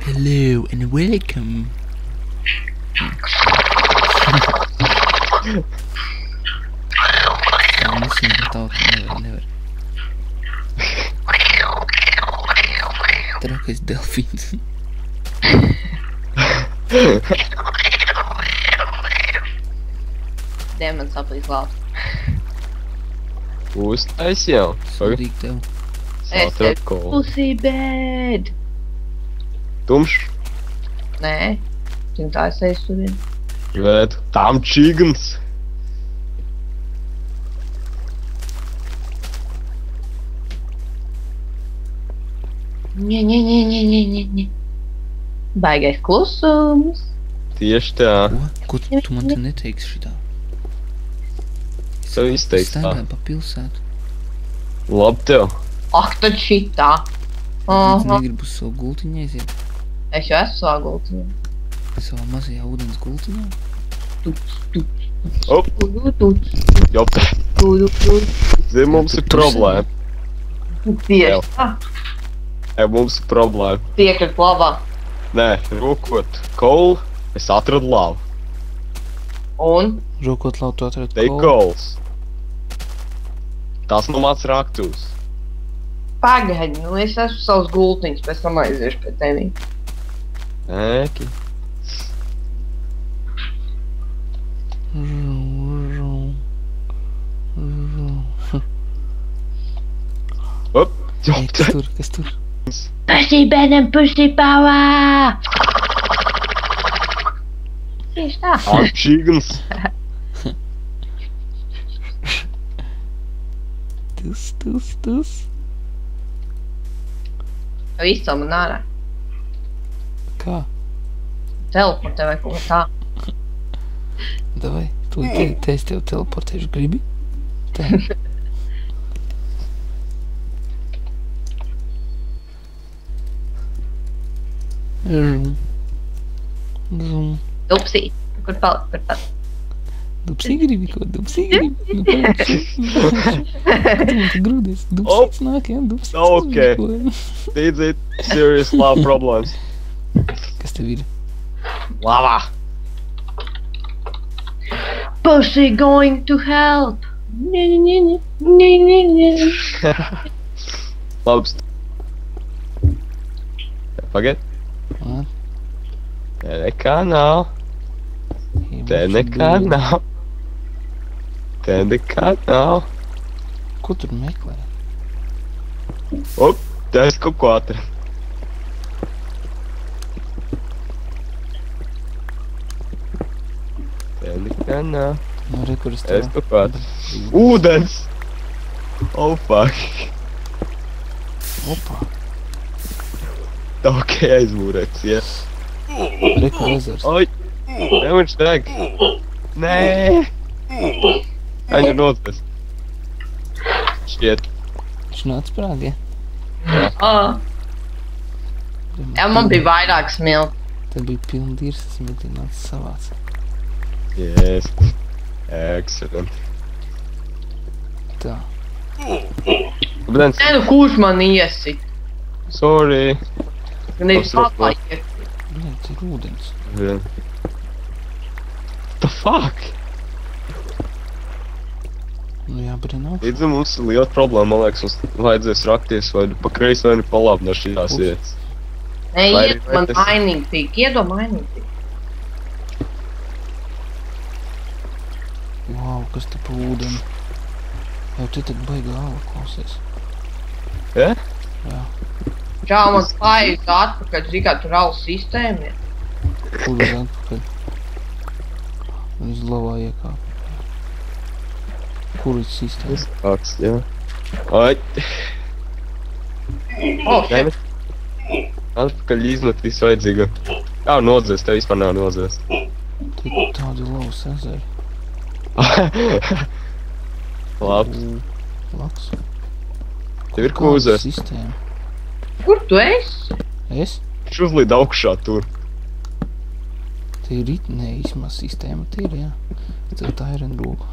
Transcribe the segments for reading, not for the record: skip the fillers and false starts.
Hello and welcome. Tā nesim tauta, nevar. Trakais delfīns. Demons aplīs glābt. Uztais jau. Sūdīgi tev. Es Sātra tev kola. pussy bed. Tumšs. Nē, cik tā es eju studien. Bet tam čīgans. Ņe. Baigais klusums. Tieši tā. Ko tu man te neteiksi šitā? Tev izteiks tā. Staigāju pa pilsētu. Labi tev. Ak, tad šitā. Tu Aha. negribu uz savu gultiņu aiziet? Es jau esmu savā gultiņā. Savā mazajā ūdens gultiņā? Op, jop. Zini, mums ir problēma. Tieši tā. Mums ir problēma. Piekrit labā. Nē, rokot kolu, es atradu lavu. Un? Rokot lau tu atrad Te ir kolu. kols. Tas nu mans raktūs. Pagaidi, nu es esmu savs gultiņas, pēc tam aiziešu pie tevī. Ēki. Op, jop. Kas tur? Pussy bed and pussy power! Tieši tā. Tam čīgans. Tas. Visu man ārā. Kā? Teleportē vai kaut kā tā. Davai, tu te es tev teleportēšu, gribi? Tā. Zum. Dupsī. Kur palikt? Dupsī gribi, ko? Dupsī gribi? Nu, Kad tu man te grūdies? Dupsīts nāk, jā? Dupsīts Ok. gribi, ko? These are serious love problems. Kas tev ir? Lava. Pussy going to help. Nē. Labs. Pagaid. Ā, Te nekā nav. Te nekā nav. Te nekā nav. Ko tur meklē? Op, te es kaut ko atradu. Te nekā nav. Nu, re, kur es Es tev... kaut ko atradu. Ūdens! Oh, fuck. Opa, Tā ok aizmūrēts, jā. re, kur ezers. Oi! Ne viņš deg! Nē! Viņa ir nocies. Šķiet. Viņš nāc prāg, ja? Jā, man bija vairāk smilti. Te bija pilna dirsas, smiltī nāc savāc. Yes. Excellent. Tā. Blens, Nē, nu kurš man iesit? sorry. Gan ir Tas ir papā labi. iesit. Blēc, ir ūdens. What the fuck? Nu jābrina augšā. Līdz mums ir liela problēma, man liekas, mums vajadzēs rakties vai nu pa kreisi vai nu pa labi no šīs vietas. Nē, Vai ied arī man tas- mainīgi tīk. Iedod mainīgi tīk. Wow, kas te pa ūdeni. Jau te tad baigi lava klausies. Ja? Jā. Čau, man paiet atpakaļ, zini, kā tur auss sistēma ir. Kur uz atpakaļ? Un uz lavā iekāp. Kur uz sistēmu? Tas kāds, jā. Ai, O, šeit. nē. Atpakaļ izmet visu vajadzīgo. Jā, nodzēs, tev vispār nav nodzēs. Te tādi lavas ezeri. Labs. Laks. Tev ir ko uzvest. Sistēma. Kur tu esi? Es? Viņš uzlīd augšā tur. Te ir rit, nē, īsmā sistēma te ir, jā. Tev tā ir en rūka.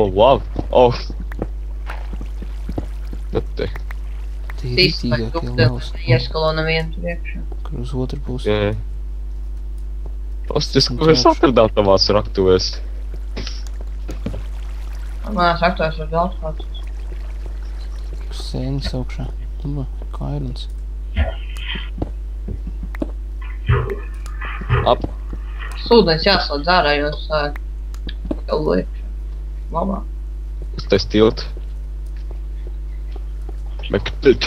O, labi. O. Nu te. Tie ir Tīsti vai rītīgākie tūkstoši lavas. ieskalo nevienu tur iekšā. Kur uz otru pusi. Jā. Pasties, ko es atradāt tavās raktuvēs? Manās aktuāls var daudz kāds. Sēņas augšā. Kā irons. Ap. Sūdens jāslādz ārā, jo sāk jau liekšā. Labā. Uz tais tiltu. Bektit.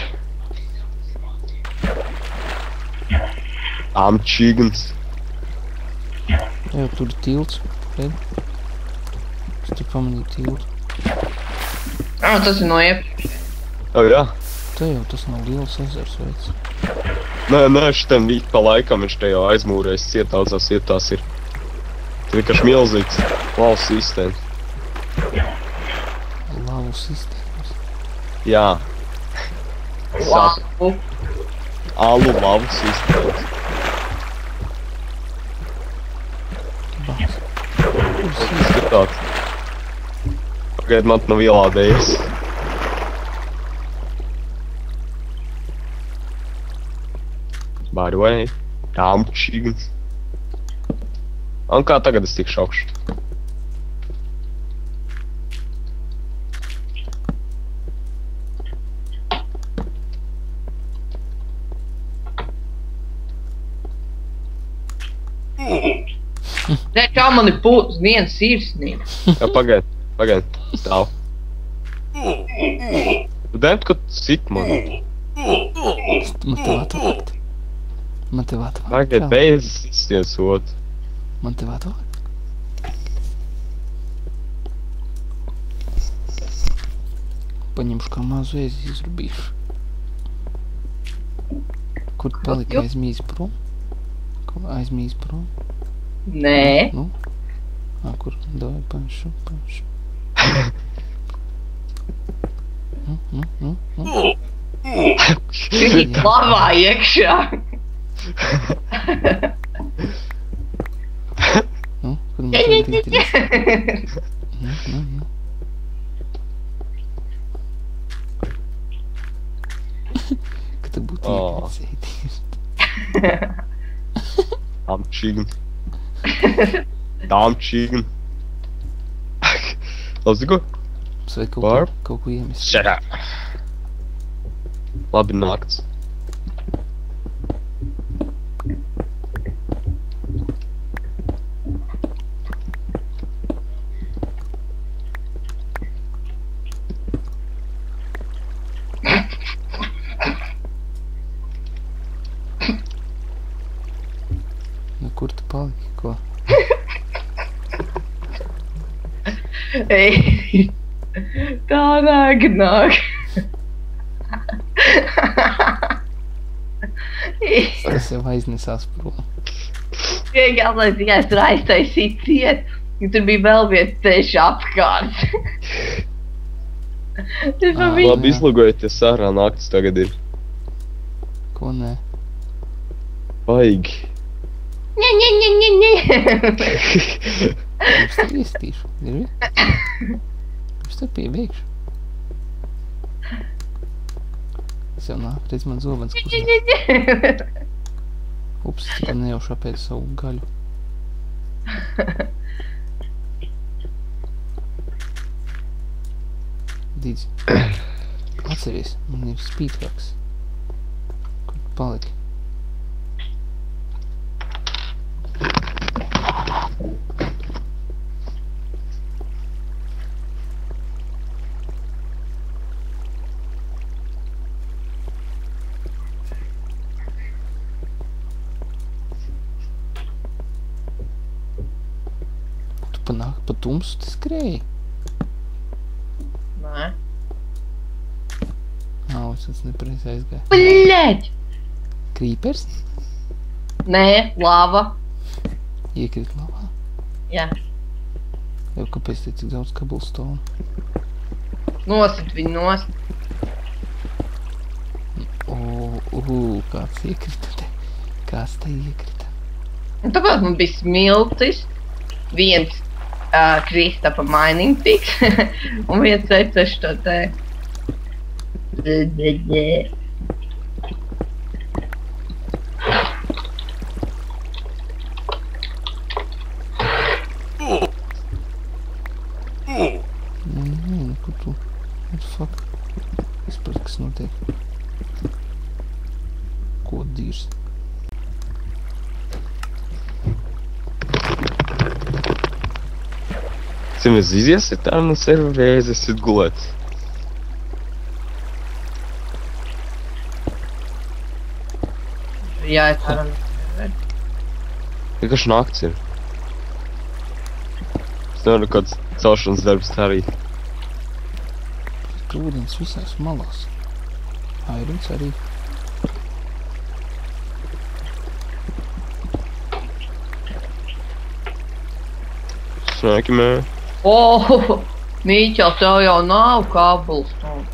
Amčīgans. Jā, tur ir tilts. Red. Es tur pamanīju tiltu. Tas ir no iepriekš. O, jā. Te jau tas nav liels ezers veids. Nē, šitam vīt pa laikam viņš te jau aizmūrēs, cietaudzās ietās ir. Tur vienkārši milzīgs lavu sistēmas. Lavu sistēmas. Jā. Labu. Alu lavu sistēmas. Bāc. Skatāt. Pagaid, man nav ielādējies. By the way, Amčīgans. Un kā tagad es tikšu augšu? Nē, kā man ir viens sirsnīgs. Jā, pagaid, stāv. Dēmt, ka sit man. Man tev atvākt. Man tev atvākt. Pagaid, beidzas izsties otru. Man tev atvākt. Paņemšu kā mazu ēzi izrubīšu. Kur palika aizmīs prom? Kur aizmīs prom? Nē. Nu? Kur? Davai, paņemšu. Viņi lavā iekšā. Nu, kur man tagad izdarīs? Nu. Ka tu būtu iekritsēties. Amčīgans. Amčīgans. Labi, ko? Vai kaut ko iemest? Šarā. Labi nakts. Nu, kur tu paliki? Ko? Ei, tā nāk. Tas jau aiznesās prom. Galvenais tikai es tur aiztaisīju ciet, jo tur bija vēl viens ceļš apkārt. Labi, izlogojieties ārā, naktis tagad ir. Ko nē? Baigi. Ņē. Es tev iestīšu. Gribi? Es tev piebeigšu. Es jau nāk, redz man zobens kustinās. Ups, es tikko nejauši apēdu savu gaļu. Dīdz, atceries, man ir spītraks. Kur tu paliki? Pa tumsu tu skrēji? Nē. Es tas nepareiz aizgāju. Bļeģ! Krīpers? Nē, lava. Iekrīt lavā? Jā. Jau kāpēc te cik daudz kabulstonu? Nosit viņu nost. Kāds iekrita te? Kāds te iekrita? Un tāpēc man bija smiltis. Viens krista pa mining picks un viens ceļš to te. Ko dīrs? Cim mēs iziesiet tā no servera, vai aiziesiet gulēt? Jā, es varam. Vienkārši nakts ir. Es nevaru kāds celšanas darbs darīt. Ūdens visās malās. Airons arī. Snēki, mē. Mīķel, tev jau nav kabelstone.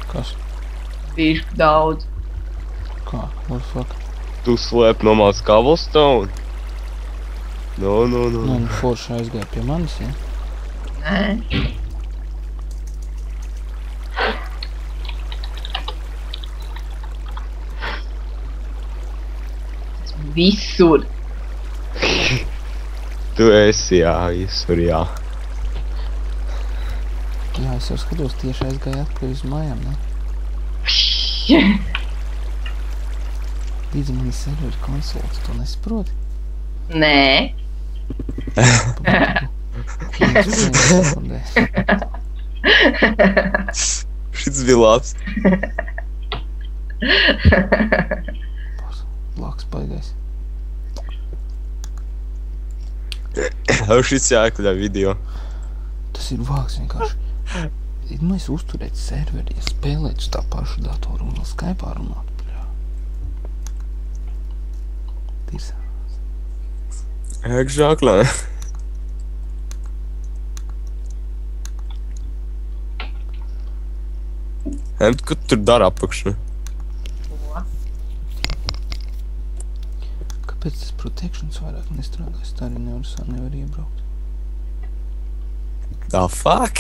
Kas? Bišķi daudz. Kā? What the fuck? Tu slēp no mās cobblestone? No. Nu, forši aizgāja pie manis, ja? Nē. Visur. Tu esi, jā, visur, jā. Jā, es jau skatos, tieši aizgāja atpakaļ uz mājām, ne? Līdzi mani serveri konsoles, to nesaproti? Nē. Šits bija labs. Laks baigais. Šis jāiekļā video. Tas ir vāks vienkārši. Mēs uzturēt serveri, ja spēlēt uz tā pašu datoru un Skype'ā runāt, bļā. Tīrs. Exactly. Ko tu tur dara apakšā? Kāpēc tas protections vairāk nestrādājas? Tā arī nevar iebraukt. The fuck?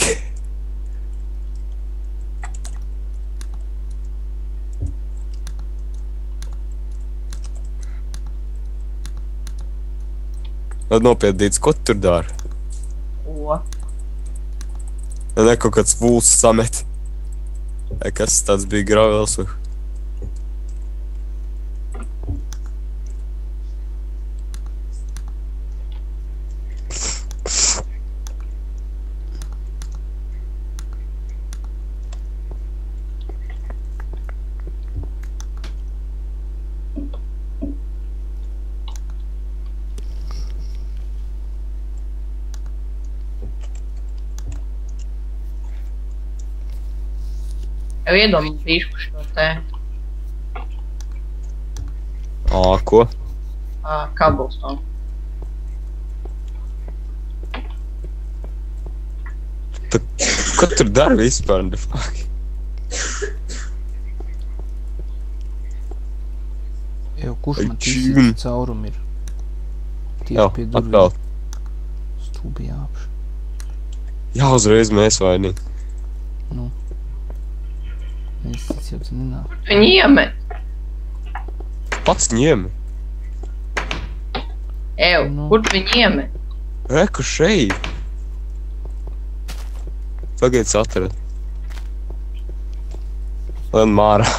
Nopietnīts, ko tu tur dari? Ko? Ne kaut kāds vūls samet. Kas tāds bija gravels? Jau iedomāt bišku šo te. Ko? Cobblestone. Ko tur dari vispār? The fuck? Jau, kurš man tīsīs caurumu ir? Tieši pie durvīm. Atkal. Stūbi jāapš. Jā, uzreiz mēs vainīgi. Nu. Es jau tu nenāk. Viņi iemet. Pats ņem. Kur viņi iemet? Kur šeit? Pagaids atrad. Lien mārā.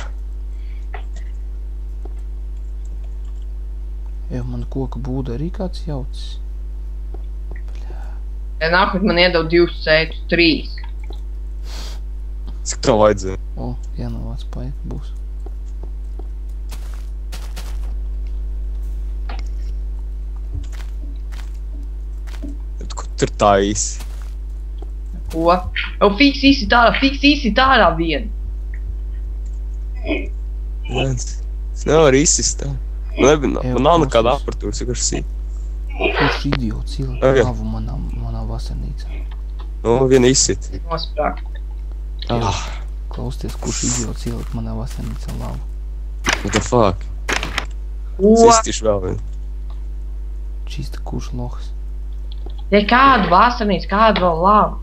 Jau, man koka būda arī kāds jaucis. Ja nākamīt man iedod 2 cētus, 3. Cik tev vajadzēja? Jānovāc paika būs. Ko tur taisi? Ko? Jau fiks īsi tārā vien. Es nevaru izsist tā. Man nav nekāda aparatūras, vienkārši sīt. Kurš idiots ielika lavu manā vasarnīcā? Viena izsit. Nosprāk. Klausties, kurš idiots ielika manā vasarnīcā lavu? What the fuck? Ko? Sistīšu vēl vien. Čista kurš lohs. Ja kādu vasarnīcu, kādu vēl labu.